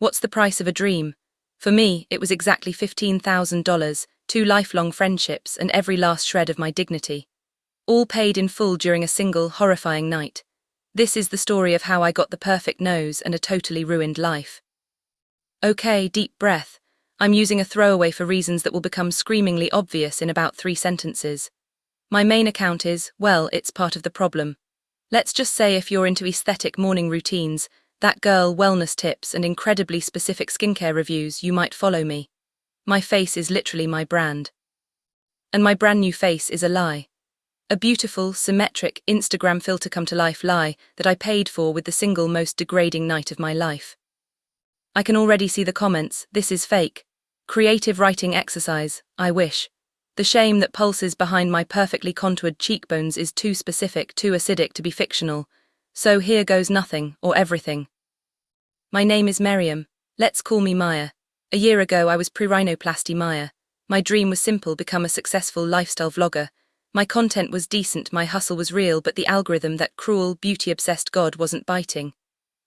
What's the price of a dream? For me, it was exactly $15,000, 2 lifelong friendships, and every last shred of my dignity. All paid in full during a single, horrifying night. This is the story of how I got the perfect nose and a totally ruined life. Okay, deep breath. I'm using a throwaway for reasons that will become screamingly obvious in about 3 sentences. My main account is, well, it's part of the problem. Let's just say if you're into aesthetic morning routines, that girl wellness tips and incredibly specific skincare reviews, you might follow me. My face is literally my brand. And my brand new face is a lie. A beautiful, symmetric, Instagram filter come to life lie that I paid for with the single most degrading night of my life. I can already see the comments, this is fake. Creative writing exercise, I wish. The shame that pulses behind my perfectly contoured cheekbones is too specific, too acidic to be fictional. So here goes nothing, or everything. My name is Miriam. Let's call me Maya. A year ago I was pre-rhinoplasty Maya. My dream was simple, become a successful lifestyle vlogger. My content was decent, my hustle was real, but the algorithm, that cruel, beauty-obsessed god, wasn't biting.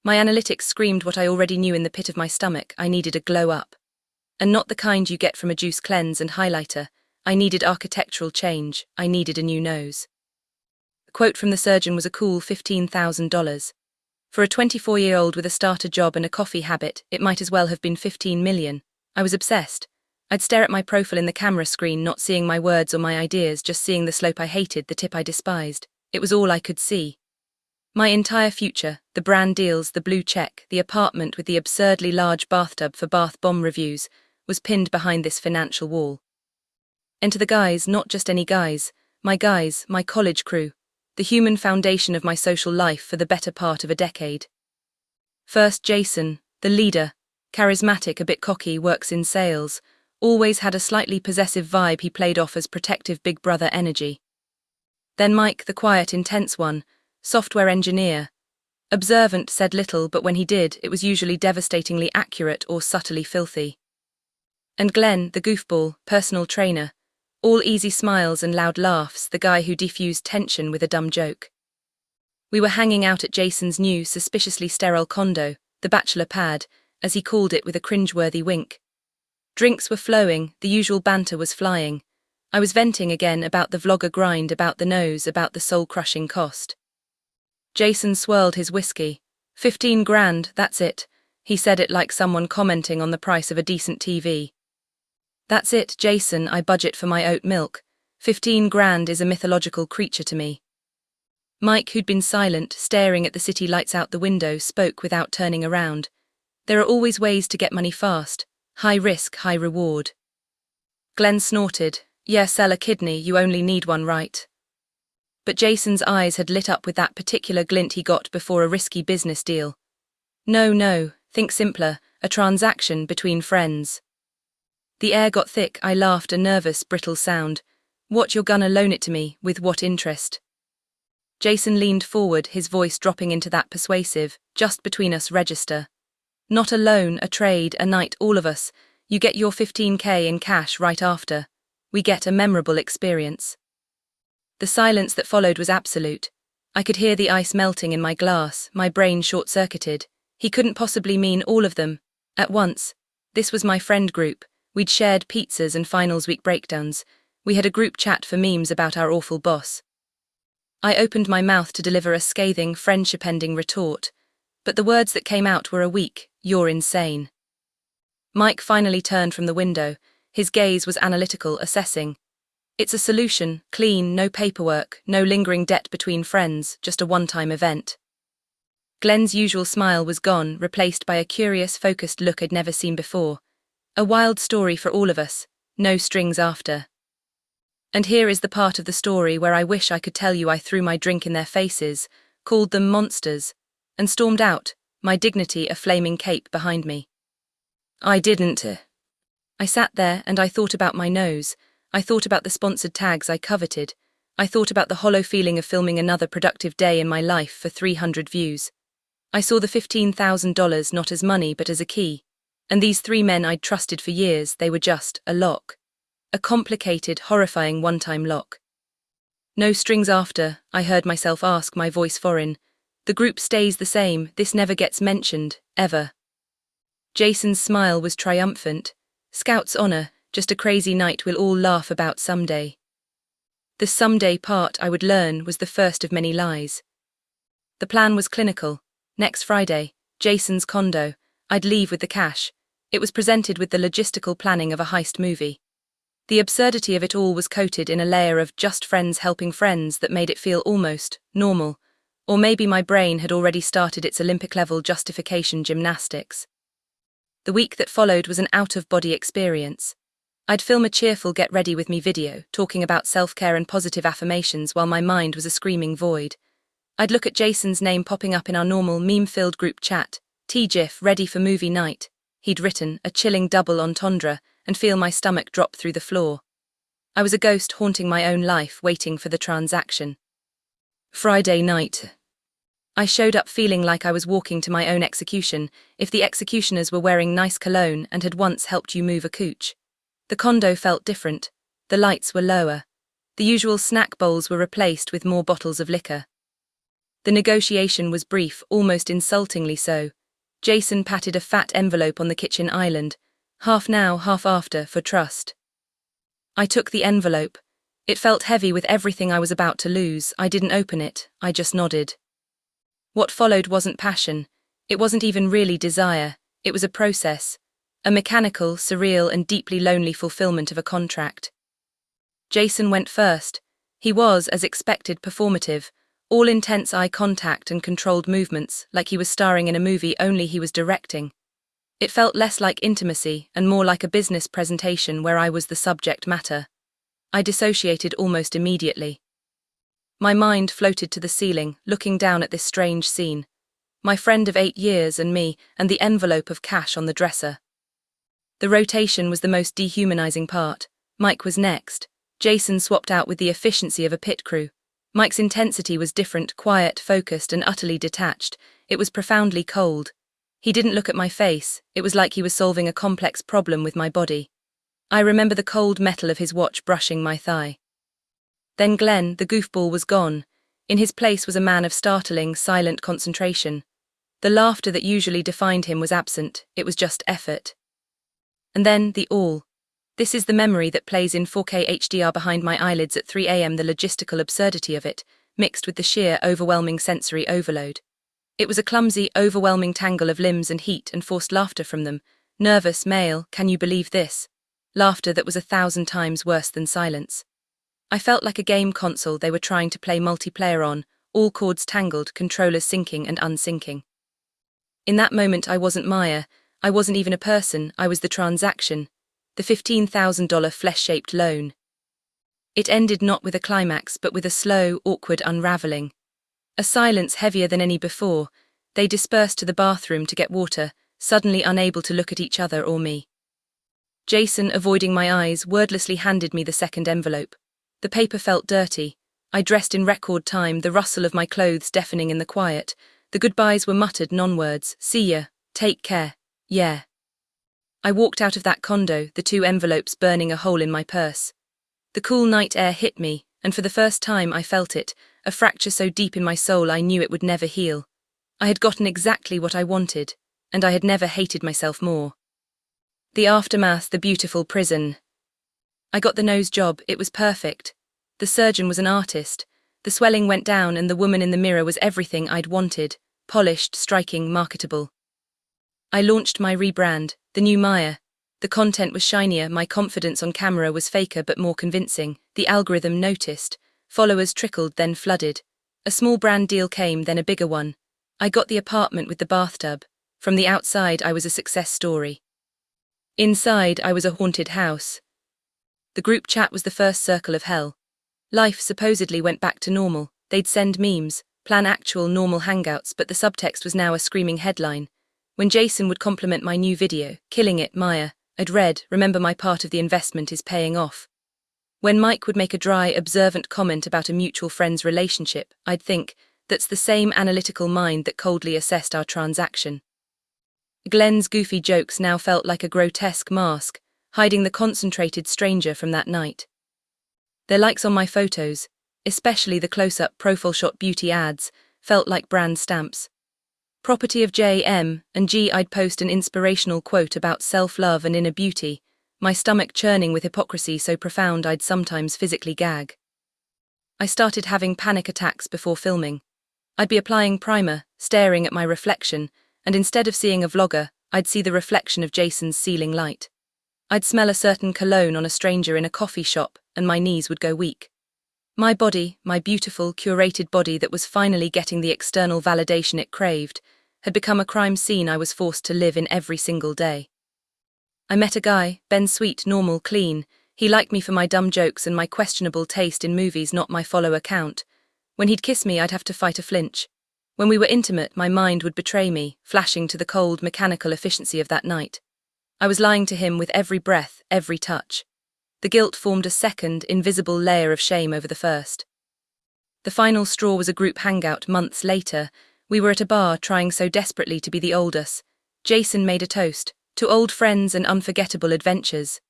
My analytics screamed what I already knew in the pit of my stomach: I needed a glow up. And not the kind you get from a juice cleanse and highlighter. I needed architectural change, I needed a new nose. The quote from the surgeon was a cool $15,000. For a 24-year-old with a starter job and a coffee habit, it might as well have been 15 million. I was obsessed. I'd stare at my profile in the camera screen, not seeing my words or my ideas, just seeing the slope I hated, the tip I despised. It was all I could see. My entire future, the brand deals, the blue check, the apartment with the absurdly large bathtub for bath bomb reviews, was pinned behind this financial wall. Enter the guys, not just any guys, my college crew, the human foundation of my social life for the better part of a decade. First, Jason, the leader, charismatic, a bit cocky, works in sales, always had a slightly possessive vibe he played off as protective big brother energy. Then Mike, the quiet, intense one, software engineer. Observant, said little, but when he did, it was usually devastatingly accurate or subtly filthy. And Glenn, the goofball, personal trainer, all easy smiles and loud laughs, the guy who defused tension with a dumb joke. We were hanging out at Jason's new, suspiciously sterile condo, the bachelor pad, as he called it with a cringeworthy wink. Drinks were flowing, the usual banter was flying. I was venting again about the vlogger grind, about the nose, about the soul-crushing cost. Jason swirled his whiskey. 15 grand, that's it. He said it like someone commenting on the price of a decent TV. That's it, Jason, I budget for my oat milk. 15 grand is a mythological creature to me. Mike, who'd been silent, staring at the city lights out the window, spoke without turning around. There are always ways to get money fast. High risk, high reward. Glenn snorted. Yeah, sell a kidney, you only need one, right? But Jason's eyes had lit up with that particular glint he got before a risky business deal. No, think simpler, a transaction between friends. The air got thick, I laughed, a nervous, brittle sound. What, you're gonna loan it to me, with what interest? Jason leaned forward, his voice dropping into that persuasive, just between us register. Not a loan, a trade, a night, all of us. You get your 15K in cash right after. We get a memorable experience. The silence that followed was absolute. I could hear the ice melting in my glass, my brain short-circuited. He couldn't possibly mean all of them at once. This was my friend group. We'd shared pizzas and finals week breakdowns. We had a group chat for memes about our awful boss. I opened my mouth to deliver a scathing, friendship-ending retort, but the words that came out were a weak, "You're insane." Mike finally turned from the window. His gaze was analytical, assessing. It's a solution, clean, no paperwork, no lingering debt between friends, just a one-time event. Glenn's usual smile was gone, replaced by a curious, focused look I'd never seen before. A wild story for all of us, no strings after. And here is the part of the story where I wish I could tell you I threw my drink in their faces, called them monsters, and stormed out, my dignity a flaming cape behind me. I didn't. I sat there and I thought about my nose. I thought about the sponsored tags I coveted. I thought about the hollow feeling of filming another productive day in my life for 300 views. I saw the $15,000 not as money but as a key. And these 3 men I'd trusted for years, they were just a lock. A complicated, horrifying one-time lock. No strings after, I heard myself ask, my voice foreign. The group stays the same, this never gets mentioned, ever. Jason's smile was triumphant. Scout's honor, just a crazy night we'll all laugh about someday. The someday part, I would learn, was the first of many lies. The plan was clinical. Next Friday, Jason's condo. I'd leave with the cash. It was presented with the logistical planning of a heist movie. The absurdity of it all was coated in a layer of just friends helping friends that made it feel almost normal. Or maybe my brain had already started its Olympic-level justification gymnastics. The week that followed was an out-of-body experience. I'd film a cheerful get-ready-with-me video, talking about self-care and positive affirmations while my mind was a screaming void. I'd look at Jason's name popping up in our normal meme-filled group chat, TGIF, ready for movie night. He'd written, a chilling double entendre, and feel my stomach drop through the floor. I was a ghost haunting my own life, waiting for the transaction. Friday night. I showed up feeling like I was walking to my own execution, if the executioners were wearing nice cologne and had once helped you move a cooch. The condo felt different. The lights were lower. The usual snack bowls were replaced with more bottles of liquor. The negotiation was brief, almost insultingly so. Jason patted a fat envelope on the kitchen island, half now, half after, for trust. I took the envelope. It felt heavy with everything I was about to lose. I didn't open it, I just nodded. What followed wasn't passion. It wasn't even really desire. It was a process. A mechanical, surreal, and deeply lonely fulfillment of a contract. Jason went first. He was, as expected, performative. All intense eye contact and controlled movements, like he was starring in a movie only he was directing. It felt less like intimacy and more like a business presentation where I was the subject matter. I dissociated almost immediately. My mind floated to the ceiling, looking down at this strange scene. My friend of 8 years and me, and the envelope of cash on the dresser. The rotation was the most dehumanizing part. Mike was next. Jason swapped out with the efficiency of a pit crew. Mike's intensity was different, quiet, focused, and utterly detached. It was profoundly cold. He didn't look at my face. It was like he was solving a complex problem with my body. I remember the cold metal of his watch brushing my thigh. Then Glenn, the goofball, was gone. In his place was a man of startling, silent concentration. The laughter that usually defined him was absent. It was just effort. And then, the all. This is the memory that plays in 4K HDR behind my eyelids at 3 a.m. The logistical absurdity of it, mixed with the sheer, overwhelming sensory overload. It was a clumsy, overwhelming tangle of limbs and heat and forced laughter from them. Nervous, male, can you believe this? Laughter that was 1,000 times worse than silence. I felt like a game console they were trying to play multiplayer on, all cords tangled, controllers syncing and unsyncing. In that moment I wasn't Maya, I wasn't even a person, I was the transaction. The $15,000 flesh-shaped loan. It ended not with a climax but with a slow, awkward unraveling. A silence heavier than any before. They dispersed to the bathroom to get water, suddenly unable to look at each other or me. Jason, avoiding my eyes, wordlessly handed me the second envelope. The paper felt dirty. I dressed in record time, the rustle of my clothes deafening in the quiet. The goodbyes were muttered non-words. See ya. Take care. Yeah. I walked out of that condo, the 2 envelopes burning a hole in my purse. The cool night air hit me, and for the first time I felt it, a fracture so deep in my soul I knew it would never heal. I had gotten exactly what I wanted, and I had never hated myself more. The aftermath, the beautiful prison. I got the nose job, it was perfect. The surgeon was an artist. The swelling went down and the woman in the mirror was everything I'd wanted, polished, striking, marketable. I launched my rebrand, the new Maya. The content was shinier, my confidence on camera was faker but more convincing. The algorithm noticed. Followers trickled, then flooded. A small brand deal came, then a bigger one. I got the apartment with the bathtub. From the outside, I was a success story. Inside, I was a haunted house. The group chat was the first circle of hell. Life supposedly went back to normal. They'd send memes, plan actual normal hangouts, but the subtext was now a screaming headline. When Jason would compliment my new video, killing it, Maya, I'd read, remember my part of the investment is paying off. When Mike would make a dry, observant comment about a mutual friend's relationship, I'd think, that's the same analytical mind that coldly assessed our transaction. Glenn's goofy jokes now felt like a grotesque mask, hiding the concentrated stranger from that night. Their likes on my photos, especially the close-up profile shot beauty ads, felt like brand stamps. Property of J.M. and G. I'd post an inspirational quote about self-love and inner beauty, my stomach churning with hypocrisy so profound I'd sometimes physically gag. I started having panic attacks before filming. I'd be applying primer, staring at my reflection, and instead of seeing a vlogger, I'd see the reflection of Jason's ceiling light. I'd smell a certain cologne on a stranger in a coffee shop, and my knees would go weak. My body, my beautiful, curated body that was finally getting the external validation it craved, had become a crime scene I was forced to live in every single day. I met a guy, Ben, sweet, normal, clean. He liked me for my dumb jokes and my questionable taste in movies, not my follow account. When he'd kiss me, I'd have to fight a flinch. When we were intimate, my mind would betray me, flashing to the cold, mechanical efficiency of that night. I was lying to him with every breath, every touch. The guilt formed a second, invisible layer of shame over the first. The final straw was a group hangout months later. We were at a bar trying so desperately to be the old us. Jason made a toast, to old friends and unforgettable adventures.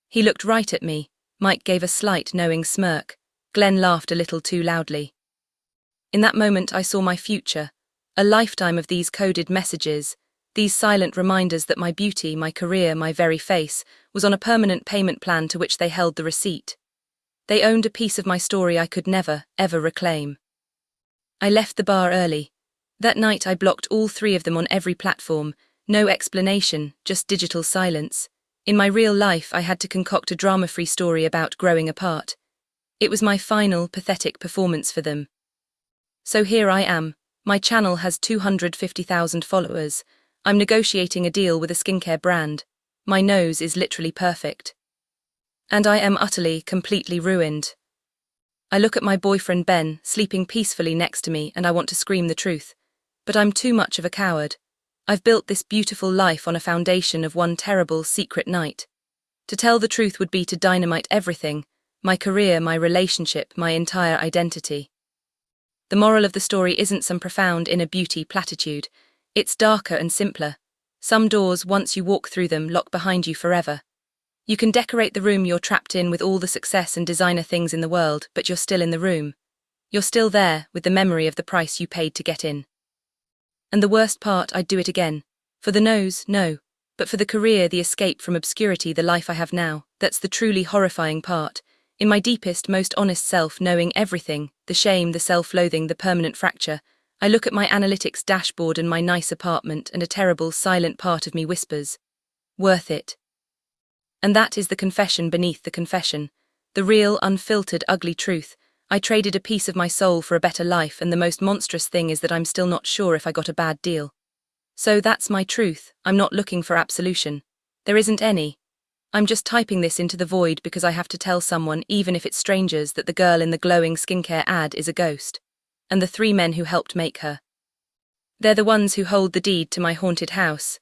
He looked right at me. Mike gave a slight, knowing smirk. Glenn laughed a little too loudly. In that moment I saw my future, a lifetime of these coded messages, these silent reminders that my beauty, my career, my very face, was on a permanent payment plan to which they held the receipt. They owned a piece of my story I could never, ever reclaim. I left the bar early. That night I blocked all 3 of them on every platform, no explanation, just digital silence. In my real life I had to concoct a drama-free story about growing apart. It was my final, pathetic performance for them. So here I am. My channel has 250,000 followers. I'm negotiating a deal with a skincare brand. My nose is literally perfect. And I am utterly, completely ruined. I look at my boyfriend Ben, sleeping peacefully next to me, and I want to scream the truth. But I'm too much of a coward. I've built this beautiful life on a foundation of one terrible, secret night. To tell the truth would be to dynamite everything, my career, my relationship, my entire identity. The moral of the story isn't some profound inner beauty platitude. It's darker and simpler. Some doors, once you walk through them, lock behind you forever. You can decorate the room you're trapped in with all the success and designer things in the world, but you're still in the room. You're still there, with the memory of the price you paid to get in. And the worst part, I'd do it again. For the nose, no. But for the career, the escape from obscurity, the life I have now, that's the truly horrifying part. In my deepest, most honest self, knowing everything, the shame, the self-loathing, the permanent fracture, I look at my analytics dashboard and my nice apartment, and a terrible, silent part of me whispers, worth it. And that is the confession beneath the confession. The real, unfiltered, ugly truth. I traded a piece of my soul for a better life, and the most monstrous thing is that I'm still not sure if I got a bad deal. So that's my truth. I'm not looking for absolution. There isn't any. I'm just typing this into the void because I have to tell someone, even if it's strangers, that the girl in the glowing skincare ad is a ghost. And the 3 men who helped make her. They're the ones who hold the deed to my haunted house.